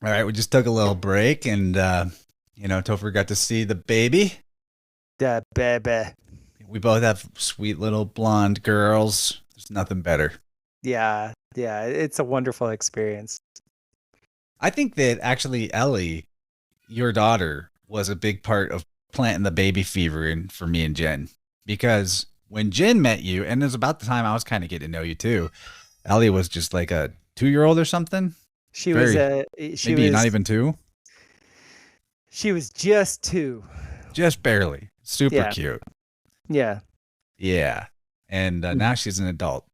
All right, we just took a little break and Topher got to see the baby. Da baby. We both have sweet little blonde girls. There's nothing better. Yeah, yeah. It's a wonderful experience. I think that actually Ellie, your daughter, was a big part of planting the baby fever in for me and Jen. Because when Jen met you, and it was about the time I was kind of getting to know you too, Ellie was just like a 2-year-old or something. She was Very, a she maybe not was even two, she was just two. just barely. Super Yeah, cute. yeah. Yeah. And now she's an adult.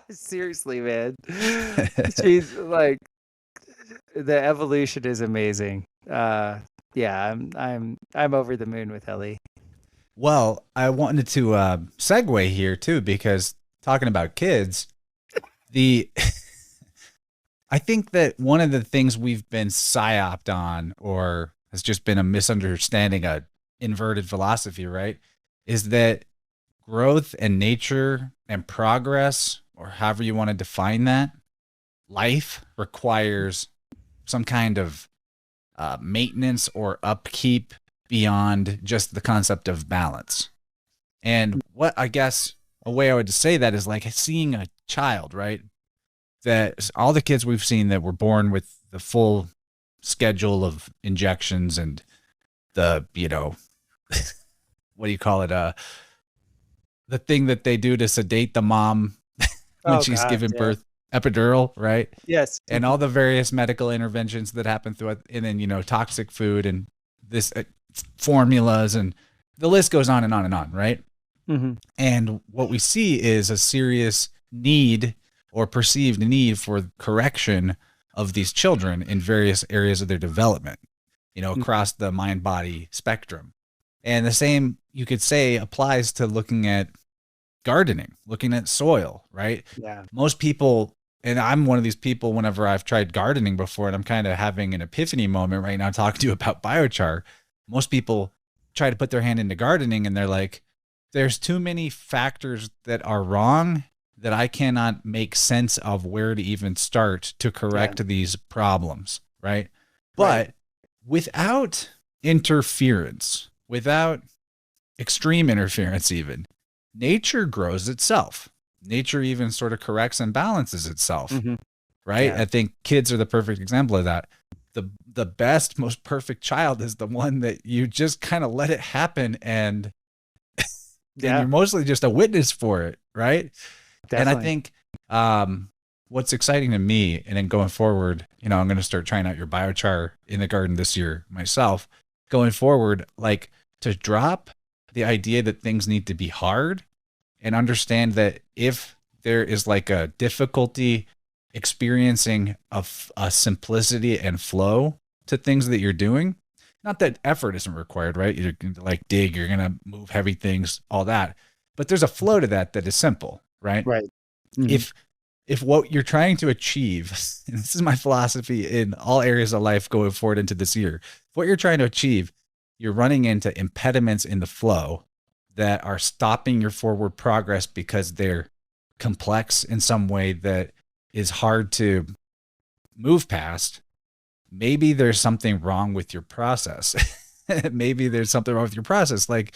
Seriously, man. She's like the evolution is amazing. Yeah, I'm over the moon with Ellie. Well, I wanted to segue here too, because talking about kids, the I think that one of the things we've been psyoped on, or has just been a misunderstanding, a inverted philosophy, right? Is that growth and nature and progress, or however you want to define that, life requires some kind of maintenance or upkeep beyond just the concept of balance. And what I guess a way I would say that is like seeing a child, right? That all the kids we've seen that were born with the full schedule of injections and the, what do you call it? The thing that they do to sedate the mom when Oh she's God, giving yeah. birth, epidural, right? Yes. And all the various medical interventions that happen throughout, and then, toxic food and this formulas, and the list goes on and on and on, right? Mm-hmm. And what we see is a serious need or perceived need for correction of these children in various areas of their development, across the mind body spectrum. And the same, you could say, applies to looking at gardening, looking at soil, right? Yeah. Most people, and I'm one of these people, whenever I've tried gardening before, and I'm kind of having an epiphany moment right now talking to you about biochar, most people try to put their hand into gardening and they're like, there's too many factors that are wrong that I cannot make sense of where to even start to Yeah. correct these problems, right? Right. But without interference, without extreme interference, even, nature grows itself. Nature even sort of corrects and balances itself, Mm-hmm. right? Yeah. I think kids are the perfect example of that. The best, most perfect child is the one that you just kind of let it happen, and Yeah. you're mostly just a witness for it, right? And I Definitely. think what's exciting to me, and then going forward, I'm going to start trying out your biochar in the garden this year myself. Going forward, like, to drop the idea that things need to be hard, and understand that if there is like a difficulty experiencing a simplicity and flow to things that you're doing, not that effort isn't required, right? You're going to like dig, you're going to move heavy things, all that, but there's a flow to that is simple, right? Right. Mm-hmm. If what you're trying to achieve, and this is my philosophy in all areas of life going forward into this year, if what you're trying to achieve, you're running into impediments in the flow that are stopping your forward progress because they're complex in some way that is hard to move past, maybe there's something wrong with your process. Maybe there's something wrong with your process. Like,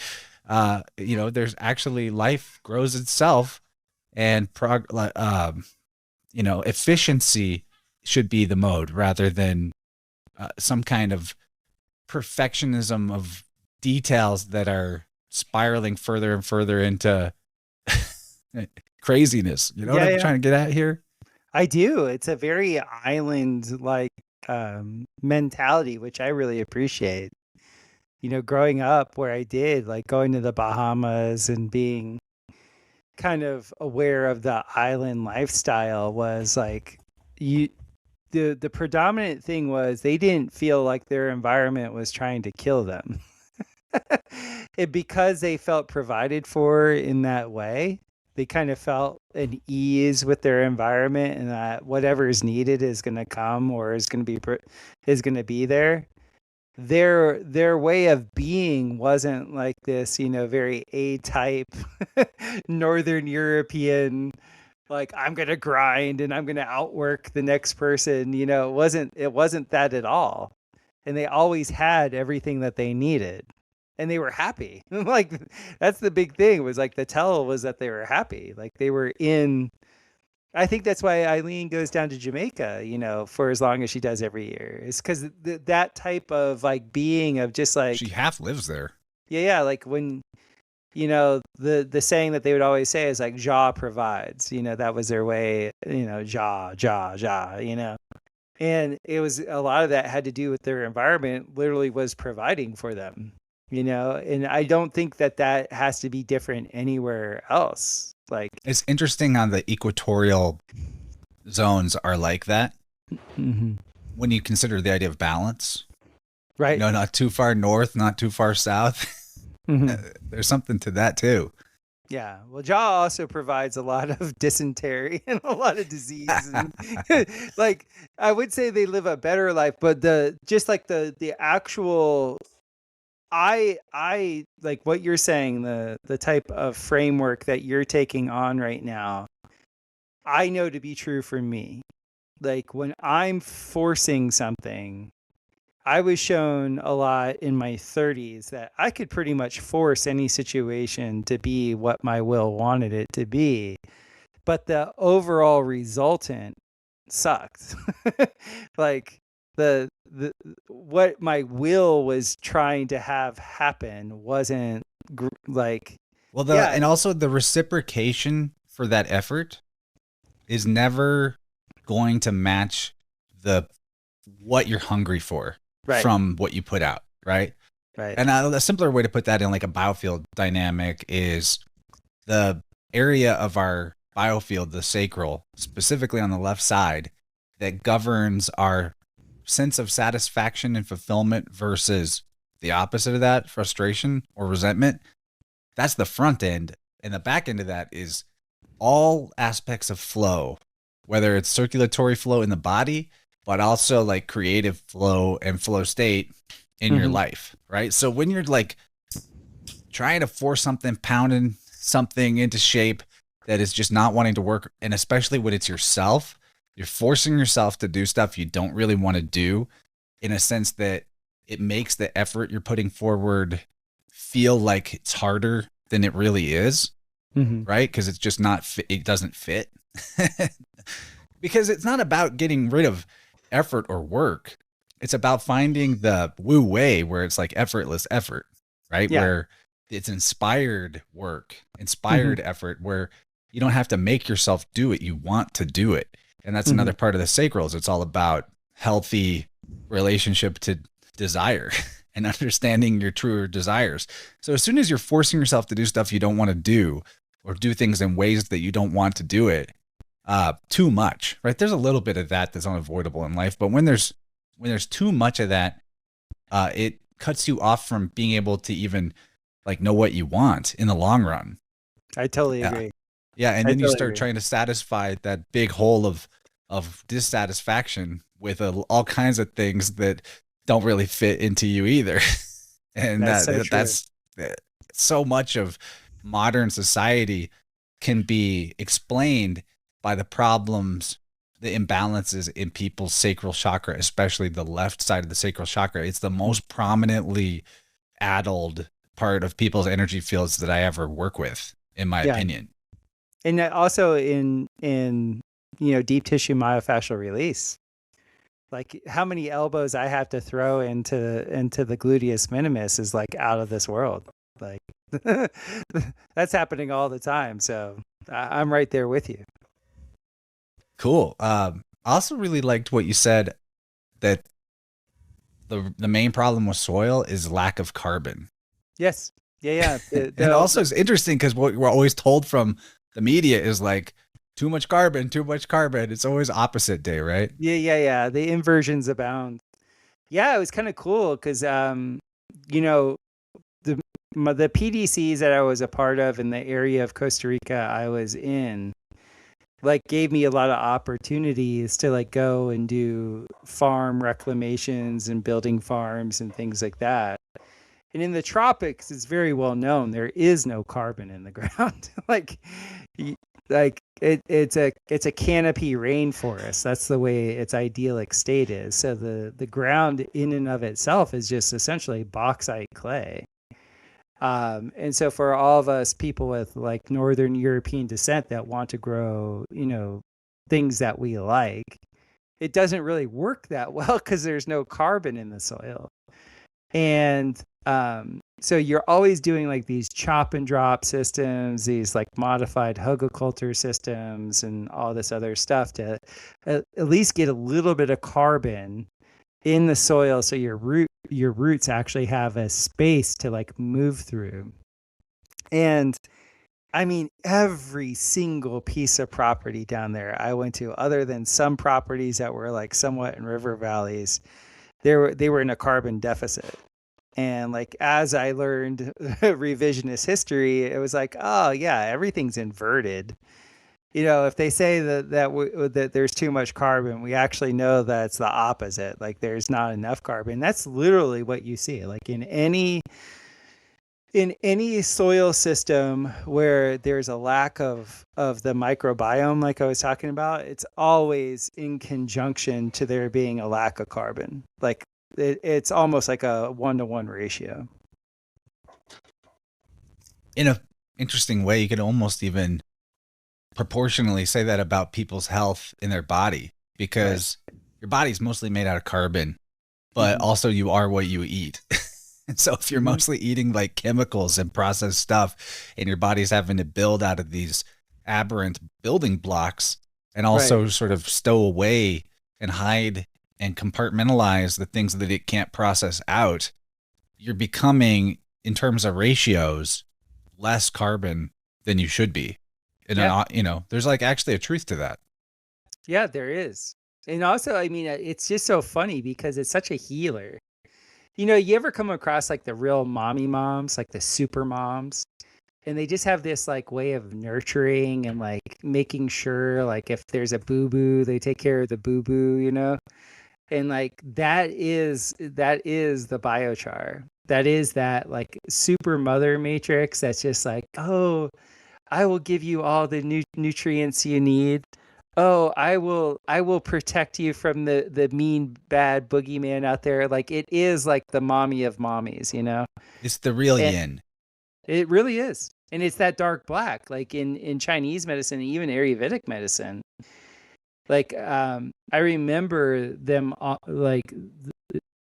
there's actually, life grows itself, and efficiency should be the mode rather than some kind of perfectionism of details that are spiraling further and further into craziness. You know what Yeah. I'm Yeah. trying to get at here? I do. It's a very island like mentality, which I really appreciate. Growing up where I did, like going to the Bahamas and being kind of aware of the island lifestyle was like you the predominant thing was they didn't feel like their environment was trying to kill them. Because they felt provided for in that way, they kind of felt an ease with their environment, and that whatever is needed is going to come or is going to be there. Their way of being wasn't like this, very A type Northern European like I'm gonna grind and I'm gonna outwork the next person. It wasn't that at all. And they always had everything that they needed. And they were happy. Like that's the big thing was like the tell was that they were happy. Like they were in I think that's why Eileen goes down to Jamaica, for as long as she does every year. It's because that type of like being of just She like, half lives there. yeah, like when the saying that they would always say is like Jah provides. That was their way. Jah, Jah, Jah. And it was a lot of that had to do with their environment. Literally, was providing for them. And I don't think that has to be different anywhere else. Like, It's interesting how the equatorial zones are like that mhm. when you consider the idea of balance. Right. Not too far north, not too far south. Mhm. There's something to that too. Yeah. Well, Jah also provides a lot of dysentery and a lot of disease. And like I would say they live a better life, but the actual I like what you're saying, the type of framework that you're taking on right now, I know to be true for me. Like when I'm forcing something, I was shown a lot in my 30s that I could pretty much force any situation to be what my will wanted it to be, but the overall resultant sucked. Like the what my will was trying to have happen wasn't like, Well, yeah, and also the reciprocation for that effort is never going to match the what you're hungry for right, from what you put out, right? right. And a simpler way to put that in like a biofield dynamic is the area of our biofield, the sacral, specifically on the left side, that governs our sense of satisfaction and fulfillment versus the opposite of that, frustration or resentment. That's the front end. And the back end of that is all aspects of flow, whether it's circulatory flow in the body, but also like creative flow and flow state in your Hmm. life, right? So when you're like trying to force something, pounding something into shape that is just not wanting to work, and especially when it's yourself, you're forcing yourself to do stuff you don't really want to do in a sense that it makes the effort you're putting forward feel like it's harder than it really is, Hmm. right? Because it's just not it doesn't fit. Because it's not about getting rid of effort or work. It's about finding the woo way where it's like effortless effort, right? Yeah. Where it's inspired work, Hmm. inspired effort, where you don't have to make yourself do it. You want to do it. And that's Hmm. another part of the sacrals. It's all about healthy relationship to desire and understanding your truer desires. So as soon as you're forcing yourself to do stuff you don't want to do or do things in ways that you don't want to do it, too much, right? There's a little bit of that that's unavoidable in life, but when there's too much of that, it cuts you off from being able to even like know what you want in the long run. I totally Yeah, agree. yeah, and I then you totally start agree. trying to satisfy that big hole of dissatisfaction with all kinds of things that don't really fit into you either, and That's so true. that's so much of modern society can be explained by the problems, the imbalances in people's sacral chakra, especially the left side of the sacral chakra. It's the most prominently addled part of people's energy fields that I ever work with, in my Yeah. opinion. And also in deep tissue myofascial release, like how many elbows I have to throw into the gluteus minimus is like out of this world. Like that's happening all the time. So I'm right there with you. Cool. I also really liked what you said that the main problem with soil is lack of carbon. Yes. Yeah. Yeah. And also it's interesting because what we're always told from the media is like too much carbon, too much carbon. It's always opposite day, right? Yeah. Yeah. Yeah. The inversions abound. Yeah. It was kind of cool because, you know, the, the PDCs that I was a part of in the area of Costa Rica I was in, like gave me a lot of opportunities to like go and do farm reclamations and building farms and things like that. And in the tropics, it's very well known there is no carbon in the ground. Like Like it's a canopy rainforest. That's the way its idyllic state is. So the ground in and of itself is just essentially bauxite clay. And so for all of us people with like Northern European descent that want to grow, things that we like, it doesn't really work that well because there's no carbon in the soil. And so you're always doing like these chop and drop systems, these like modified hugelkultur systems, and all this other stuff to at least get a little bit of carbon in the soil, so your roots actually have a space to like move through. And I mean, every single piece of property down there I went to, other than some properties that were like somewhat in river valleys, they were in a carbon deficit. And like as I learned revisionist history, it was like, oh yeah, everything's inverted. If they say that there's too much carbon, we actually know that it's the opposite. Like there's not enough carbon. That's literally what you see. Like in any soil system where there's a lack of the microbiome, like I was talking about, it's always in conjunction to there being a lack of carbon. Like it's almost like a 1-to-1 ratio. In a interesting way, you could almost even proportionally say that about people's health in their body, because your body's mostly made out of carbon, but also you are what you eat. And so if you're mostly eating like chemicals and processed stuff, and your body's having to build out of these aberrant building blocks, and also sort of stow away and hide and compartmentalize the things that it can't process out, you're becoming, in terms of ratios, less carbon than you should be. And there's like actually a truth to that. Yeah, there is. And also, I mean, it's just so funny because it's such a healer. You ever come across like the real mommy moms, like the super moms, and they just have this like way of nurturing and like making sure like if there's a boo-boo, they take care of the boo-boo. And like that is the biochar. That is that like super mother matrix that's just like, oh, I will give you all the nutrients you need. Oh, I will protect you from the mean bad boogeyman out there. Like it is like the mommy of mommies. It's the real And yin. it really is. And it's that dark black, like in Chinese medicine, even Ayurvedic medicine. Like I remember them like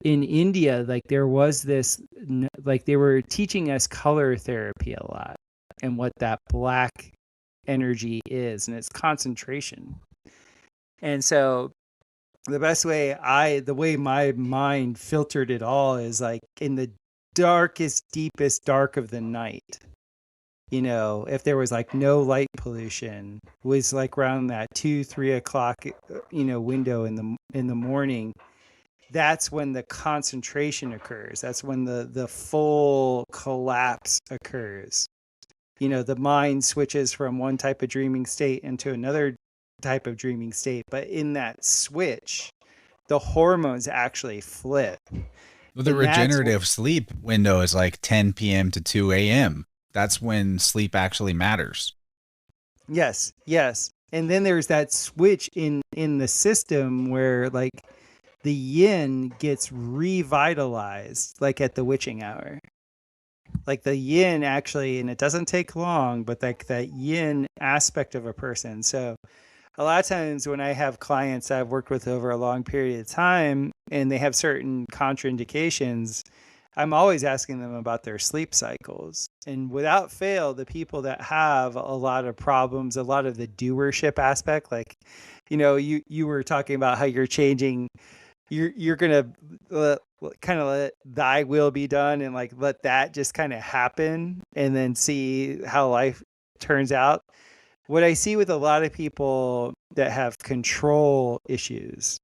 in India, like there was this, like they were teaching us color therapy a lot and what that black energy is, and its concentration. And so the way my mind filtered it all is like in the darkest, deepest dark of the night, if there was like no light pollution, was like around that 2-3 o'clock, window in the morning. That's when the concentration occurs. That's when the full collapse occurs. The mind switches from one type of dreaming state into another type of dreaming state. But in that switch, the hormones actually flip. Well, the regenerative sleep window is like 10 p.m. to 2 a.m. That's when sleep actually matters. Yes. And then there's that switch in the system where like the yin gets revitalized, like at the witching hour. Like the yin actually, and it doesn't take long, but like that yin aspect of a person. So a lot of times when I have clients I've worked with over a long period of time and they have certain contraindications, I'm always asking them about their sleep cycles. And without fail, the people that have a lot of problems, a lot of the doership aspect, like, you were talking about how you're changing, you're going to kind of let thy will be done and like let that just kind of happen and then see how life turns out. What I see with a lot of people that have control issues,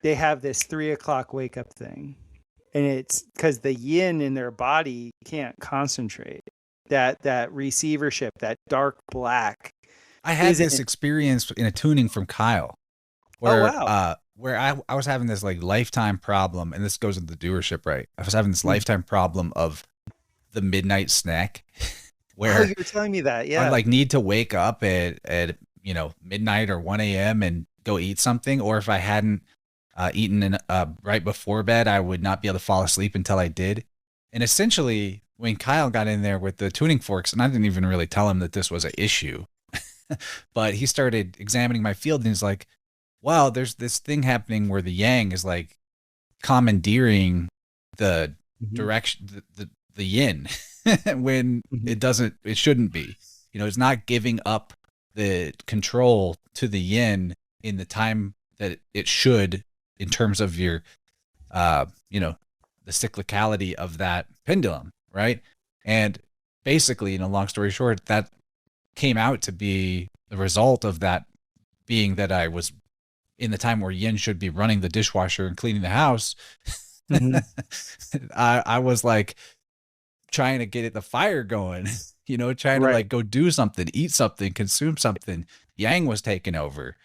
they have this 3 o'clock wake up thing. And it's because the yin in their body can't concentrate. That receivership, that dark black. I had this experience in a tuning from Kyle, where I was having this like lifetime problem, and this goes into the doership, right? I was having this lifetime problem of the midnight snack. Oh, where you were telling me that. I'd Yeah. like need to wake up at midnight or 1 a.m. and go eat something, or if I hadn't eaten right before bed, I would not be able to fall asleep until I did. And essentially, when Kyle got in there with the tuning forks, and I didn't even really tell him that this was an issue, but he started examining my field and he's like, "Wow, there's this thing happening where the yang is like commandeering the Mhm. direction, the yin, when Mhm. it shouldn't be. It's not giving up the control to the yin in the time that it should, in terms of your, uh, you know, the cyclicality of that pendulum, right? And basically, long story short, that came out to be the result of that being that I was in the time where yin should be running the dishwasher and cleaning the house. Mhm. I was like trying to get the fire going, trying to Right. like go do something, eat something, consume something. Yang was taking over.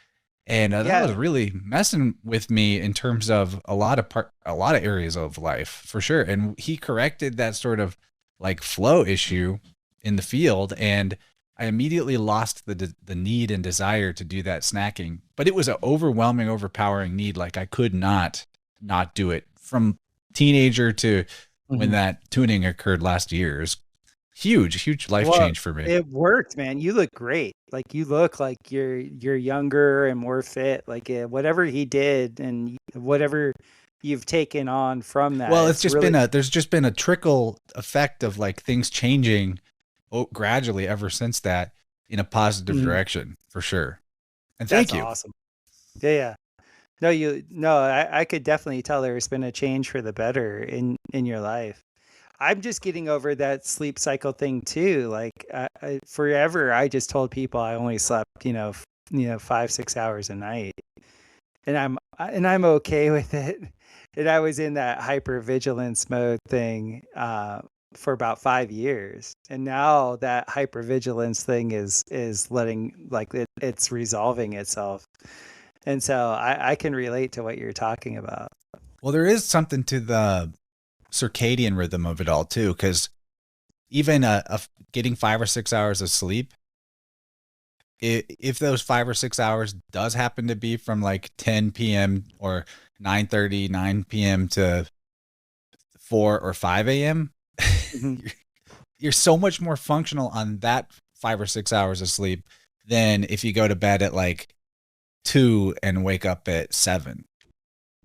And that was Yeah. really messing with me in terms of a lot of areas of life, for sure. And he corrected that sort of like flow issue in the field, and I immediately lost the need and desire to do that snacking. But it was an overwhelming, overpowering need. Like I could not do it from teenager to when Mhm. that tuning occurred last year. Is huge, huge life Well, change for me. it worked, man. You look great. Like you look like you're younger and more fit. Like whatever he did and whatever you've taken on from that, Well, it's really. there's just been a trickle effect of like things changing gradually ever since that, in a positive Mhm. direction, for sure. And That's thank you. awesome. Yeah, yeah. No, I could definitely tell there's been a change for the better in your life. I'm just getting over that sleep cycle thing too. Like forever, I just told people I only slept, 5, 6 hours a night, and I'm okay with it. And I was in that hypervigilance mode thing for about 5 years, and now that hypervigilance thing is letting like it's resolving itself, and so I can relate to what you're talking about. Well, there is something to the circadian rhythm of it all too, because even getting 5 or 6 hours of sleep, if those 5 or 6 hours does happen to be from like 10 p.m. or 9:30, 9 p.m. to 4 or 5 a.m., Mhm. you're so much more functional on that 5 or 6 hours of sleep than if you go to bed at like 2 and wake up at 7.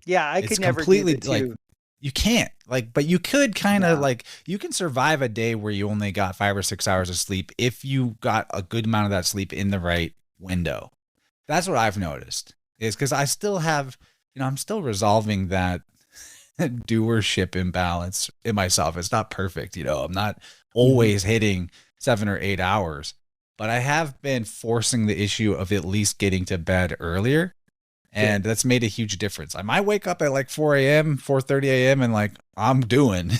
Yeah, I It's could never do completely the like, two. you can't like, but you could kind of No. like, you can survive a day where you only got 5 or 6 hours of sleep if you got a good amount of that sleep in the right window. That's what I've noticed, is because I still have, I'm still resolving that doership imbalance in myself. It's not perfect, I'm not Mhm. always hitting 7 or 8 hours, but I have been forcing the issue of at least getting to bed earlier. And Good. that's made a huge difference. I might wake up at like 4 a.m., 4:30 a.m. and like I'm doing,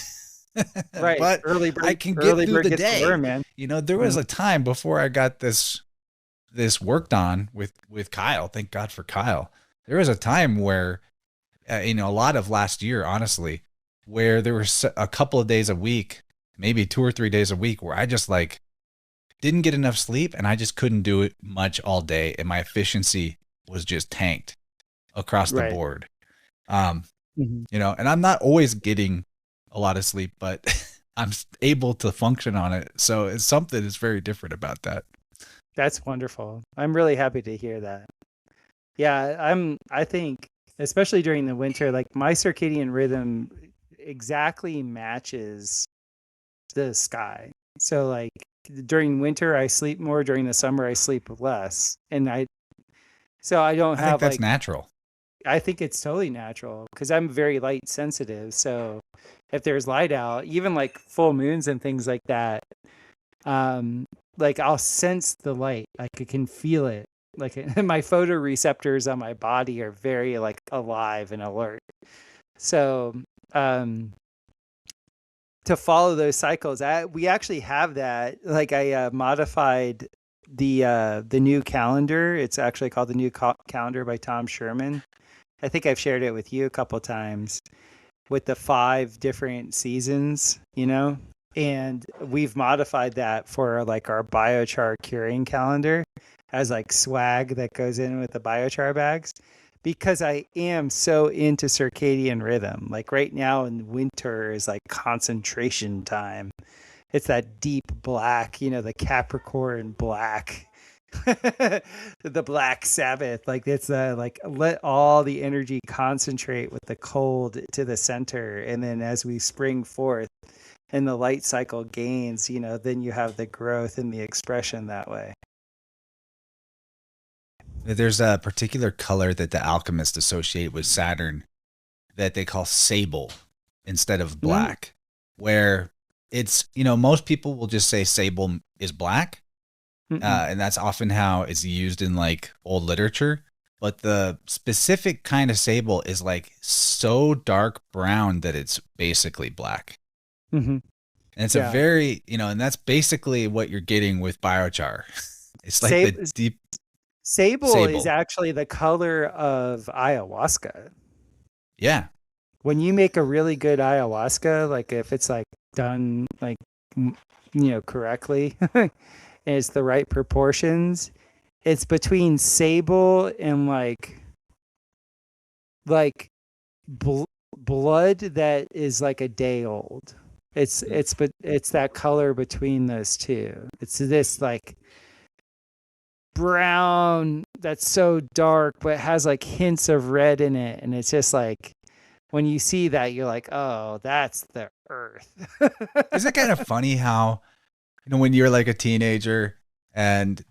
Right. but I can get Early through bird the gets the day. worm, man. There was Mhm. a time before I got this worked on with Kyle. Thank God for Kyle. There was a time where, a lot of last year, honestly, where there were a couple of days a week, maybe 2 or 3 days a week, where I just like didn't get enough sleep and I just couldn't do it much all day, and my efficiency was just tanked across the Right. board. Um, Mhm. and I'm not always getting a lot of sleep, but I'm able to function on it. So it's something that's very different about that. That's wonderful. I'm really happy to hear that. Yeah, I think especially during the winter, like my circadian rhythm exactly matches the sky. So like during winter I sleep more, during the summer I sleep less. And I don't I think have that's like natural. I think it's totally natural because I'm very light sensitive. So if there's light out, even like full moons and things like that, um, like I'll sense the light. Like I can feel it. Like my photoreceptors on my body are very like alive and alert. So um, to follow those cycles, we actually have that. Like I modified the new calendar. It's actually called the new calendar by Tom Sherman. I think I've shared it with you a couple times with the 5 different seasons, And we've modified that for like our biochar curing calendar as like swag that goes in with the biochar bags, because I am so into circadian rhythm. Like right now in winter is like concentration time. It's that deep black, the Capricorn black, the black Sabbath. Like it's like let all the energy concentrate with the cold to the center, and then as we spring forth and the light cycle gains, then you have the growth and the expression that way. There's a particular color that the alchemists associate with Saturn that they call sable instead of Mm. black, where it's, most people will just say sable is black. Mm-mm. And that's often how it's used in like old literature. But the specific kind of sable is like so dark brown that it's basically black. Mm-hmm. And it's a Yeah. very, and that's basically what you're getting with biochar. It's like the deep Sable is sable. actually the color of ayahuasca. Yeah. When you make a really good ayahuasca, like if it's like done like correctly and it's the right proportions, it's between sable and like blood that is like a day old. But it's that color between those two. It's this like brown that's so dark but has like hints of red in it, and it's just like when you see that you're like, oh, that's the earth. Isn't it kind of funny how, when you're like a teenager and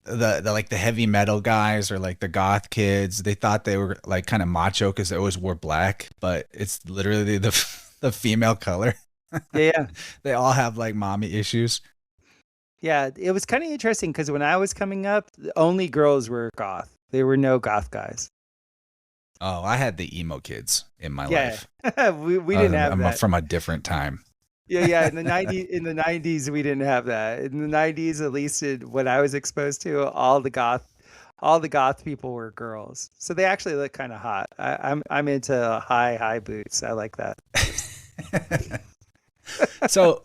the like the heavy metal guys or like the goth kids, they thought they were like kind of macho because they always wore black, but it's literally the female color. Yeah. They all have like mommy issues. Yeah, it was kind of interesting because when I was coming up, only girls were goth. There were no goth guys. Oh, I had the emo kids in my Yeah, life. we didn't have I'm that. from a different time. Yeah. In the '90s, we didn't have that. In the '90s, at least when I was exposed to, all the goth people were girls. So they actually look kind of hot. I'm into high boots. I like that. So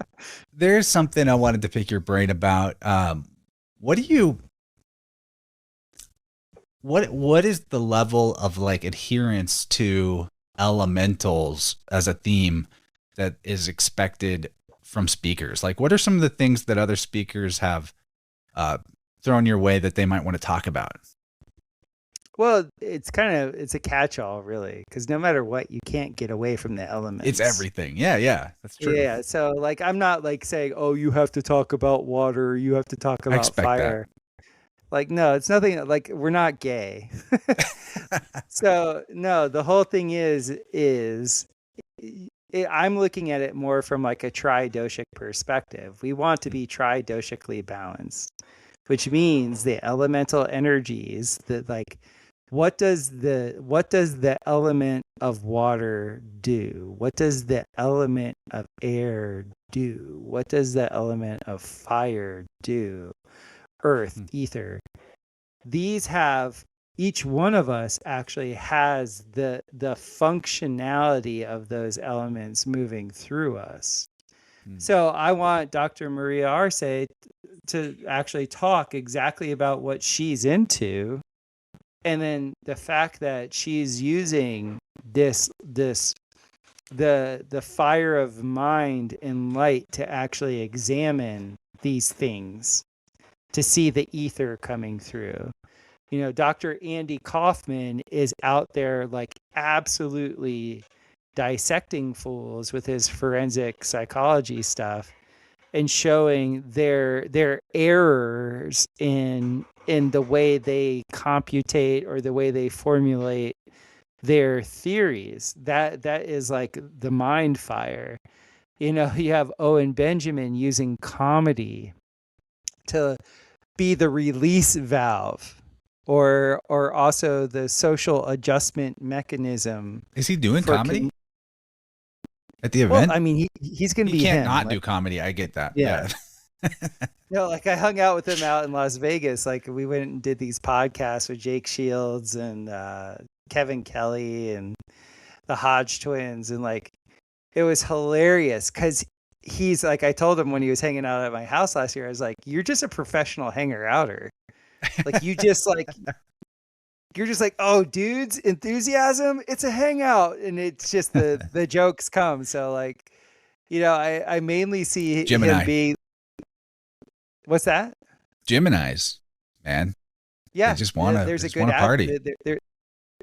there's something I wanted to pick your brain about. What do you what is the level of like adherence to elementals as a theme that is expected from speakers? Like, what are some of the things that other speakers have thrown your way that they might want to talk about? Well, it's a catch-all, really, because no matter what, you can't get away from the elements. It's everything. Yeah, that's true. Yeah, so like I'm not like saying, oh, you have to talk about water, you have to talk I about expect that. fire. Like, no, it's nothing. Like, we're not gay. So no, the whole thing I'm looking at it more from like a tridoshic perspective. We want to be tridoshically balanced, which means the elemental energies that like what does the element of water do? What does the element of air do? What does the element of fire do? Earth, ether. These have, each one of us actually has the functionality of those elements moving through us. So I want Dr. Maria Arce to actually talk exactly about what she's into, and then the fact that she's using the fire of mind and light to actually examine these things, to see the ether coming through. Dr. Andy Kaufman is out there like absolutely dissecting fools with his forensic psychology stuff and showing their errors in the way they computate or the way they formulate their theories. That is like the mind fire. You have Owen Benjamin using comedy to be the release valve, or also the social adjustment mechanism. Is he doing comedy at the event? Well, I mean, he's going to be He can't him. not do comedy. I get that. Yeah. Like I hung out with him out in Las Vegas. Like we went and did these podcasts with Jake Shields and Kevin Kelly and the Hodge twins, and like it was hilarious because he's like, I told him when he was hanging out at my house last year, I was like, you're just a professional hanger outer. Like you're just like, oh, dudes, enthusiasm, it's a hangout. And it's just the jokes come. So like, I mainly see Gemini. him being, what's that? Geminis, man. Yeah. They just want to party.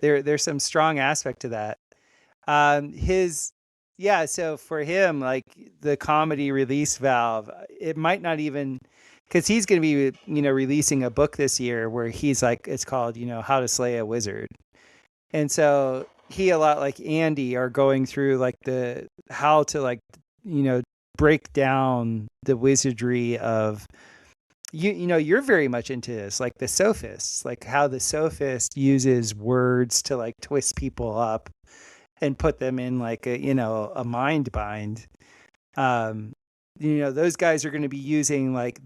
There's some strong aspect to that. So for him, like the comedy release valve, it might not even, because he's going to be, releasing a book this year where he's like, it's called, How to Slay a Wizard. And so he, a lot like Andy, are going through like how to like, break down the wizardry of, you're very much into this, like the sophists, like how the sophist uses words to like twist people up and put them in like a mind bind. Those guys are going to be using like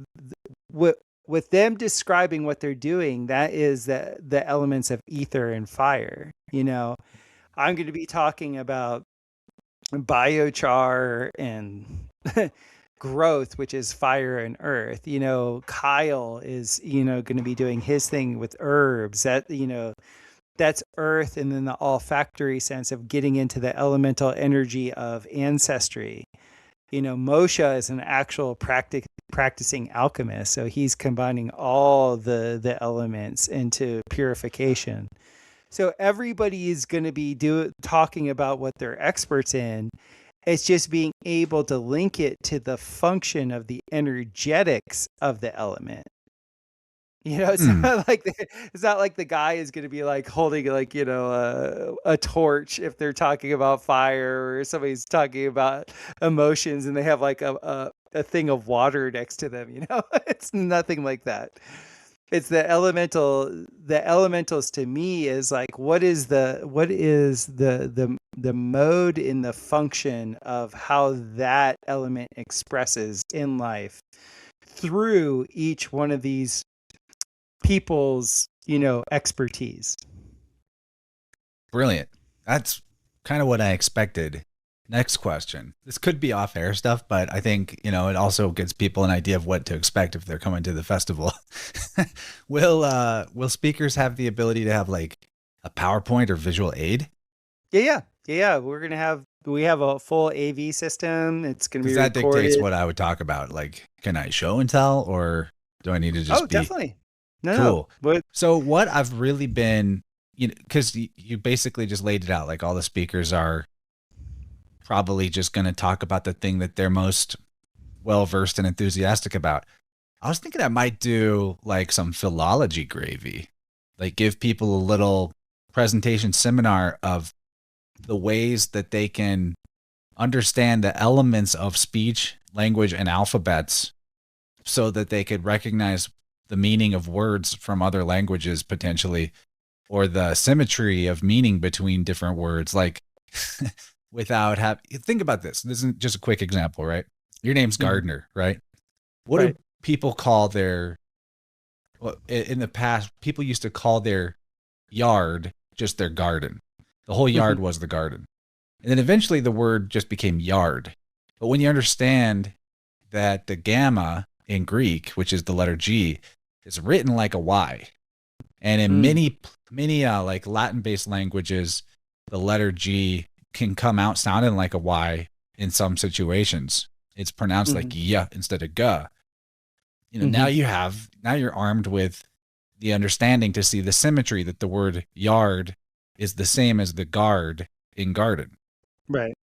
with them describing what they're doing. That is the elements of ether and fire. I'm going to be talking about biochar and growth, which is fire and earth. Kyle is going to be doing his thing with herbs. That's earth, and then the olfactory sense of getting into the elemental energy of ancestry. Moshe is an actual practicing alchemist, so he's combining all the elements into purification. So everybody is going to be talking about what they're experts in. It's just being able to link it to the function of the energetics of the element. It's not like the guy is going to be like holding like, a torch if they're talking about fire, or somebody's talking about emotions and they have like a thing of water next to them. It's nothing like that. It's the elementals to me is like, what is the mode in the function of how that element expresses in life through each one of these people's, expertise. Brilliant. That's kind of what I expected. Next question. This could be off-air stuff, but I think, it also gives people an idea of what to expect if they're coming to the festival. Will speakers have the ability to have like a PowerPoint or visual aid? Yeah. We have a full AV system. It's going to be recorded. That dictates what I would talk about. Like, can I show and tell, or do I need to just be? Definitely. Cool. But so what I've really been, because you basically just laid it out, like all the speakers are probably just going to talk about the thing that they're most well-versed and enthusiastic about. I was thinking I might do like some philology gravy, like give people a little presentation seminar of the ways that they can understand the elements of speech, language, and alphabets so that they could recognize the meaning of words from other languages potentially, or the symmetry of meaning between different words. Like think about this. This is just a quick example, right? Your name's Gardner, right? What do people call in the past, people used to call their yard just their garden. The whole yard was the garden. And then eventually the word just became yard. But when you understand that the gamma in Greek, which is the letter G, is written like a Y. And in many like Latin-based languages, the letter G can come out sounding like a Y in some situations. It's pronounced like yeah instead of ga. Now you're armed with the understanding to see the symmetry that the word yard is the same as the guard in garden. Right.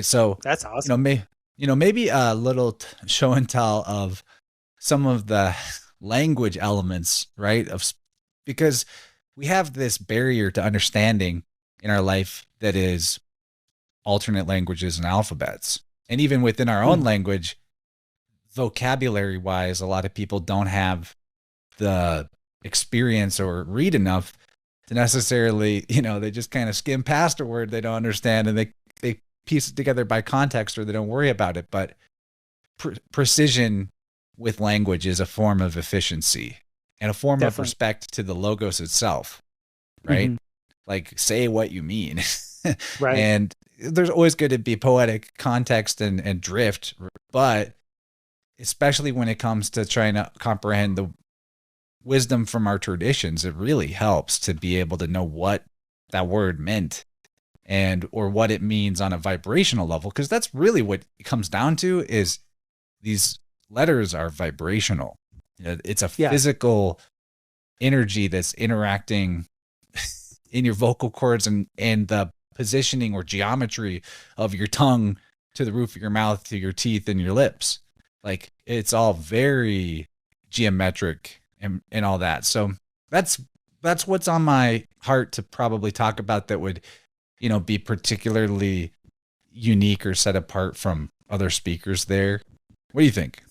So that's awesome. Maybe a little show and tell of some of the language elements, right? Because we have this barrier to understanding in our life that is alternate languages and alphabets. And even within our own language, vocabulary wise, a lot of people don't have the experience or read enough to necessarily, they just kind of skim past a word they don't understand, and they piece it together by context, or they don't worry about it. But precision with language is a form of efficiency and a form of respect to the logos itself, right? Like, say what you mean. Right. And there's always going to be poetic context and drift, but especially when it comes to trying to comprehend the wisdom from our traditions, it really helps to be able to know what that word meant and or what it means on a vibrational level, because that's really what it comes down to is these letters are vibrational. It's a Yeah. physical energy that's interacting in your vocal cords and the positioning or geometry of your tongue to the roof of your mouth to your teeth and your lips. Like it's all very geometric and all that. So that's what's on my heart to probably talk about that would, be particularly unique or set apart from other speakers there. What do you think?